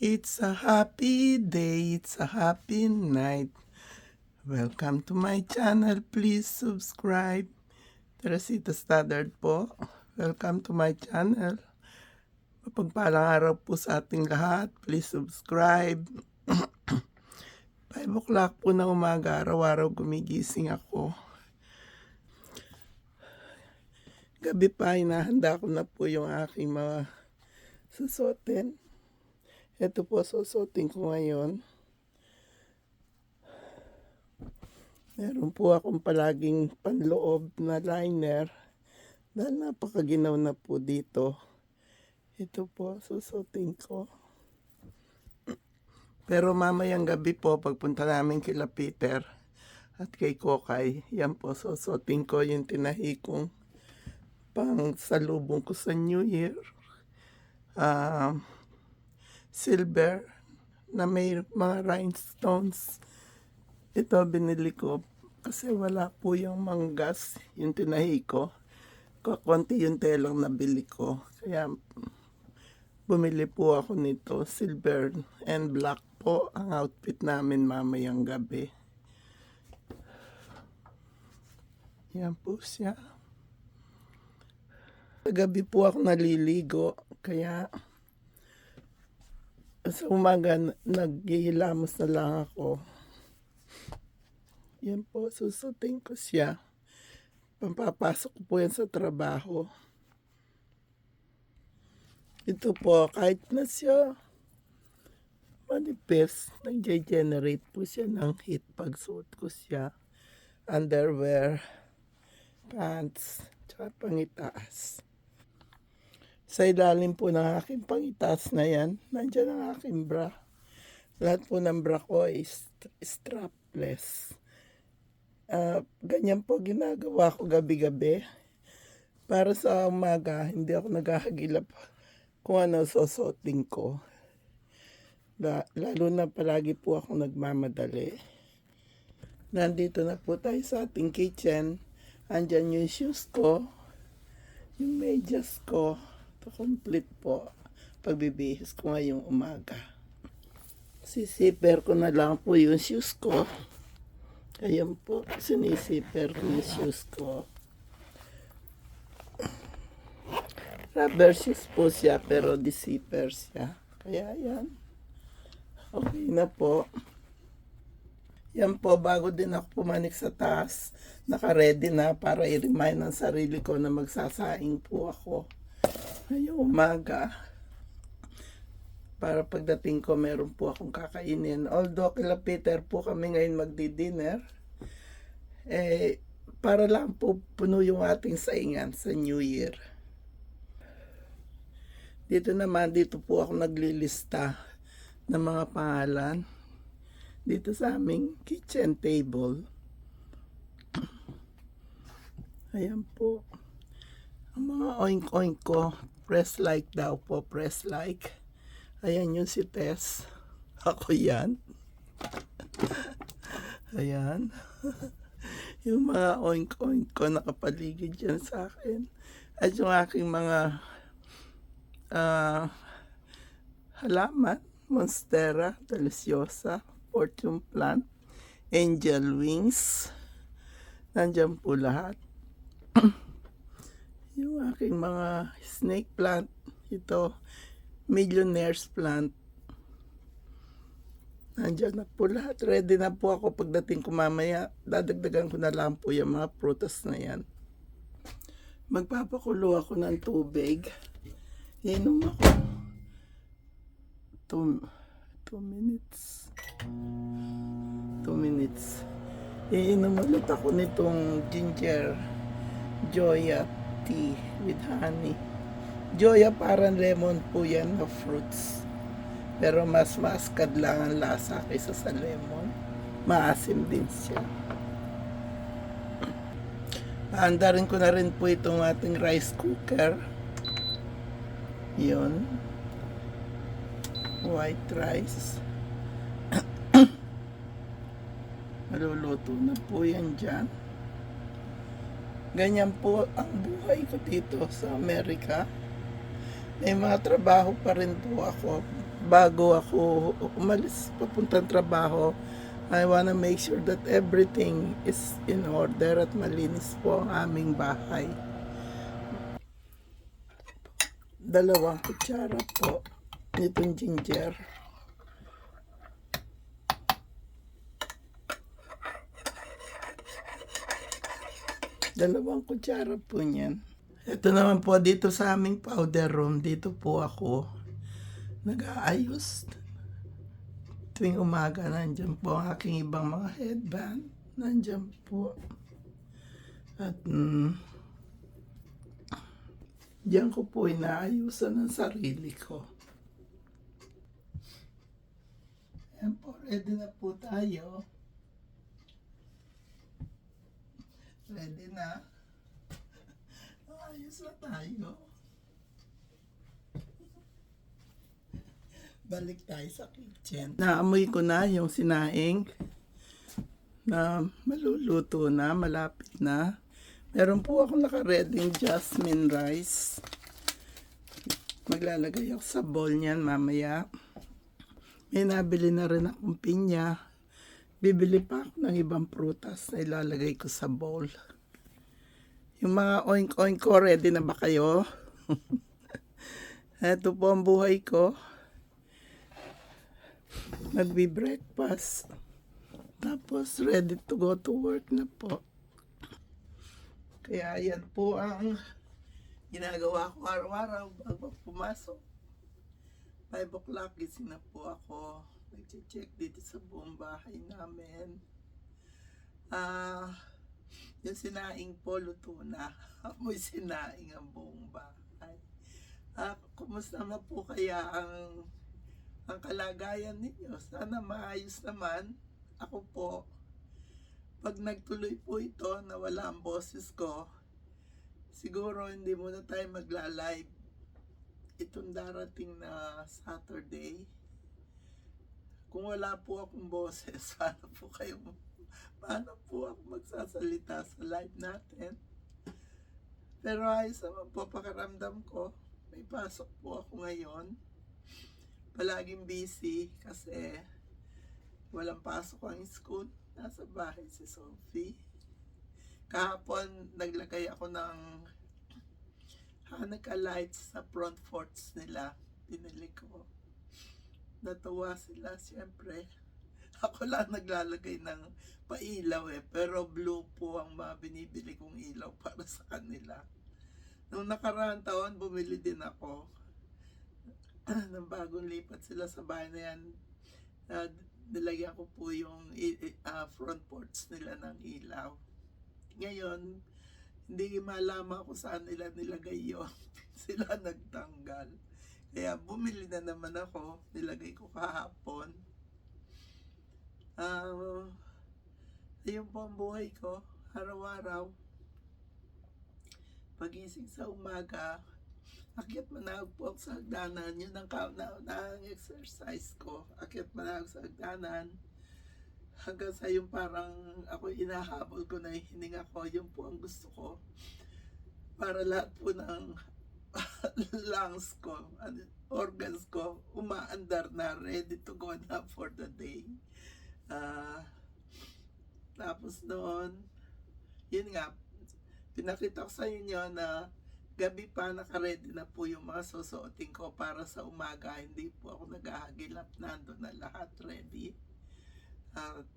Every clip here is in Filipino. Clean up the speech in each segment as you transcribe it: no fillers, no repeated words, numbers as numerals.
It's a happy day, it's a happy night. Welcome to my channel, please subscribe. Teresita Stoddard po. Welcome to my channel. Mapagpalang araw po sa ating lahat. Please subscribe. 5 o'clock po na umaga, araw-araw gumigising ako. Gabi pa, hinahanda ko na po yung aking mga susuotin. Ito po, susuotin ko ngayon. Meron po akong palaging panloob na liner dahil napakaginaw na po dito. Ito po, susuotin ko. Pero mamayang gabi po, pagpunta namin kila Peter at kay Kokay, yan po, susuotin ko yung tinahi kong pang salubong ko sa New Year. Silver na may mga rhinestones. Ito binili ko kasi wala po yung manggas, yung tinahi ko. Konti yung telang nabili ko. Kaya bumili po ako nito. Silver and black po ang outfit namin mamayang gabi. Yan po siya. Sa gabi po ako naliligo. Kaya sa umaga naghihilamos na lang ako. Yan po, susutin ko siya. Pampapasok ko po yan sa trabaho. Ito po, kahit na siya manipis, nag-generate po siya ng heat pag suot ko siya. Underwear, pants, tsaka pangitaas. Sa ilalim po ng aking pangitaas na yan, nandiyan ang aking bra. Lahat po ng bra ko is strapless. Ganyan po ginagawa ko gabi-gabi. Para sa umaga, hindi ako naghahagilap kung ano susuotin ko. Lalo na palagi po ako nagmamadali. Nandito na po tayo sa ating kitchen. Andyan yung shoes ko, yung medyas ko. Ito complete po. Pagbibihis ko ngayong umaga. Sisiper ko na lang po yung shoes ko. Ayan po, sinisiper ko yung shoes ko. Rubber shoes po siya, pero di-zipper siya. Kaya yan. Okay na po. Yan po, bago din ako pumanik sa taas, naka-ready na para i-remind ng sarili ko na magsasaing po ako ngayong umaga. Para pagdating ko, meron po akong kakainin. Although kila Peter po kami ngayon magdi-dinner, para lang po puno yung ating saingan sa New Year. Dito po ako naglilista ng mga pangalan. Dito sa aming kitchen table. Ayan po. Ang mga oink-oink ko, press like daw po, press like. Ayan yung si Tess. Ako yan. Ayan. Yung mga oink-oink ko nakapaligid dyan sa akin. At yung aking mga halaman, Monstera, Deliciosa, Fortune Plant, Angel Wings. Nandyan po lahat. Yung aking mga snake plant, ito, Millionaire's plant. Nandyan na po lahat. Ready na po ako pagdating ko mamaya. Dadagdagan ko na lang po yung mga prutas na yan. Magpapakulo ako ng tubig. Inom ako. 2 minutes. 2 minutes. Iinom ulit ako nitong ginger Joya tea with honey. Joya parang lemon po yan na fruits. Pero mas maaskad lang ang lasa kaysa sa lemon. Maasim din siya. Paandarin ko na rin po itong ating rice cooker. Yun. White rice. Maluluto na po yan dyan. Ganyan po ang buhay ko dito sa Amerika. May mga trabaho pa rin po ako. bago ako umalis papuntang trabaho, I wanna make sure that everything is in order at malinis po ang aming bahay. 2 kutsara po nitong ginger. 2 kutsara po niyan. Ito naman po dito sa aming powder room. Dito po ako nag-aayos. Tuwing umaga, nandyan po ang aking ibang mga headband. Nandyan po. At diyan ko po inaayusan ang sarili ko. Ayan po, ready na po tayo. Ready na. Ayos na tayo. Balik tayo sa kitchen. Naamoy ko na yung sinaing na maluluto na, malapit na. Meron po ako naka-reading jasmine rice. Maglalagay ako sa bowl niyan mamaya. May nabili na rin akong pinya. Bibili pa ako ng ibang prutas na ilalagay ko sa bowl. Yung mga oink-oink ko, ready na ba kayo? Ito po ang buhay ko. Magbi-breakfast. Tapos ready to go to work na po. Kaya yan po ang ginagawa ko araw-araw bago pumasok. 5 o'clock gising na po ako. Nag-check dito sa buong bahay namin. Yung sinaing po luto na. Amoy sinaing ang buong bahay. Kumusta na po kaya ang kalagayan ninyo? Sana maayos naman. Ako po, pag nagtuloy po ito na wala ang boses ko, siguro hindi muna tayo magla-live itong darating na Saturday. Kung wala po akong boses, paano po ako magsasalita sa live natin? Pero ayos naman po pakiramdam ko. May pasok po ako ngayon. Palaging busy kasi walang pasok ang school. Nasa bahay si Sophie. Kahapon naglagay ako ng Hanukkah lights sa front porch nila. Pinili ko. Natuwa sila siyempre. Ako lang naglalagay ng pailaw pero blue po ang mga binibili kong ilaw para sa kanila. Nung nakaraang taon bumili din ako ng bagong lipat sila sa bahay na yan. Nilagyan ko po yung front porch nila ng ilaw. Ngayon, hindi malaman ko saan nila nilagay yun. Sila nagtanggal. Kaya bumili na naman ako. Nilagay ko kahapon. Ayun po ang buhay ko. Araw-araw. Pagising sa umaga, akyat manahog po ako sa hagdanan. Yun ang exercise ko. Akyat manahog sa hagdanan. Hanggang sa yung parang ako inahabol ko na hininga ko. Yun po ang gusto ko. Para lahat po ng lungs ko, organs ko, umaandar na, ready to go na for the day. Tapos noon, yun nga, pinakita ko sa inyo na gabi pa naka-ready na po yung mga susuotin ko para sa umaga. Hindi po ako naghahagilap, nandun na lahat ready. At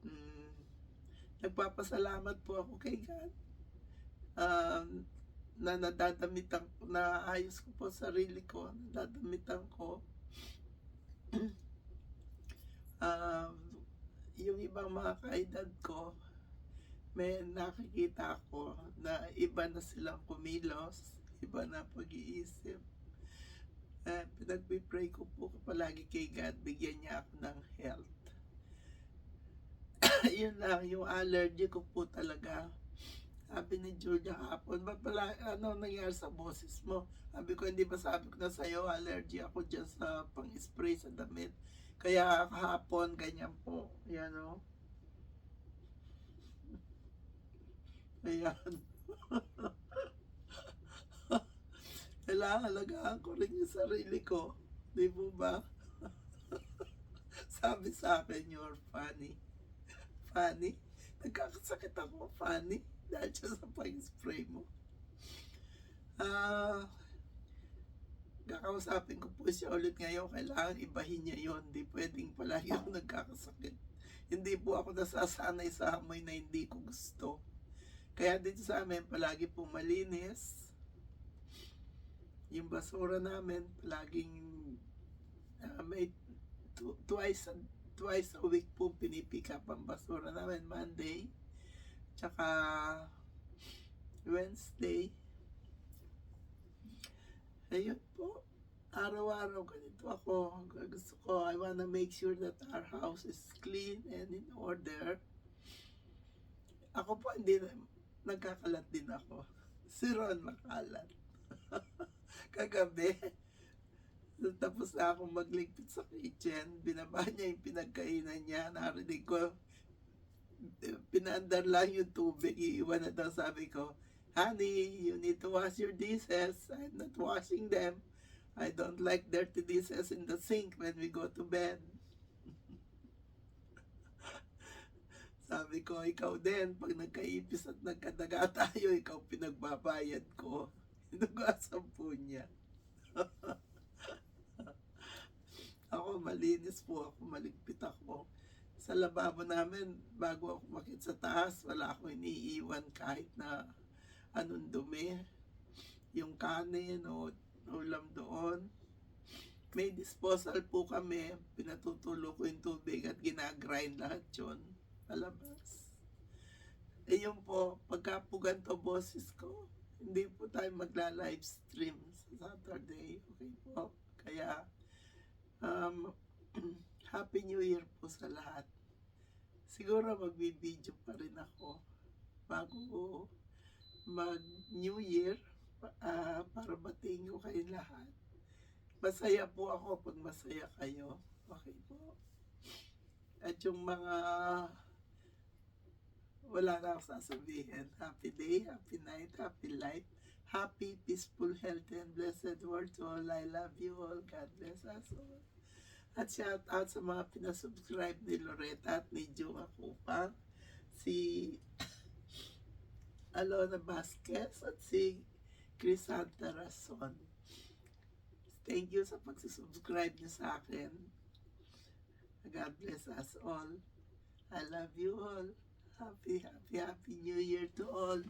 nagpapasalamat po ako kay God na nadadamitan ko, na ayos ko po sarili ko, nadadamitan ko. Yung ibang mga kaedad ko, may nakikita ko na iba na silang kumilos, iba na pag-iisip. Pinagpipray ko po palagi kay God, bigyan niya ako ng health. Yun lang, yung allergy ko po talaga. Sabi ni Julia kahapon, ano nangyari sa boses mo? Sabi ko, hindi ba sabi ko na sa'yo, allergy ako dyan sa pang-spray sa damit. Kaya kahapon, ganyan po. Yan o. Ayan. Kailangan alagaan ko rin yung sarili ko. Di po ba? sabi sa akin, you're funny. Funny? Nagkakasakit ako, funny? Dahil siya sa pag-spray mo. Ah, kakausapin ko po siya ulit ngayon. Kailangan ibahin niya yon. Hindi pwedeng palagi ako nagkakasakit. Hindi po ako nasasanay sa amoy na hindi ko gusto. Kaya dito sa amin, palagi po malinis. Yung basura namin, palaging may twice a week po pinipick up ang basura namin. Monday, tsaka Wednesday. Ayun po, araw-araw ganito ako. Gusto ko, I wanna make sure that our house is clean and in order. Ako po, hindi nagkakalat din ako. Si Ron makalat. Kagabi, tapos na akong magligpit sa kitchen, binaba niya yung pinagkainan niya, narinig ko, pinaandar lang yung tubig, iiwan na daw. Sabi ko, honey, you need to wash your dishes. I'm not washing them. I don't like dirty dishes in the sink when we go to bed. Sabi ko, ikaw din, pag nagkaipis at nagkadaga tayo, ikaw pinagbabayad ko. Hinugasan po niya. Ako, malinis po ako, maligpit ako. Sa lababo namin, bago ako makit sa taas, wala akong iniiwan kahit na anong dumi. Yung kanin o ulam doon. May disposal po kami, pinatutulo ko yung tubig at ginagrind lahat yun. Palabas. Eh yun po, pagka po ganito boses ko, hindi po tayo magla-live stream sa Saturday. Okay po? Kaya, Happy New Year po sa lahat. Siguro magbibideo pa rin ako bago mag-New Year para batiin ko kayo lahat. Masaya po ako pag masaya kayo. Okay po? At yung mga wala na akong sasabihin. Happy day, happy night, happy life. Happy, peaceful, healthy, and blessed world to all. I love you all. God bless us all. At shout out sa mga pinasubscribe ni Loretta at ni Jung Akupa, si Alona Vasquez at si Crisanta Rason. Thank you sa pagsusubscribe niyo sa akin. God bless us all. I love you all. Happy New Year to all.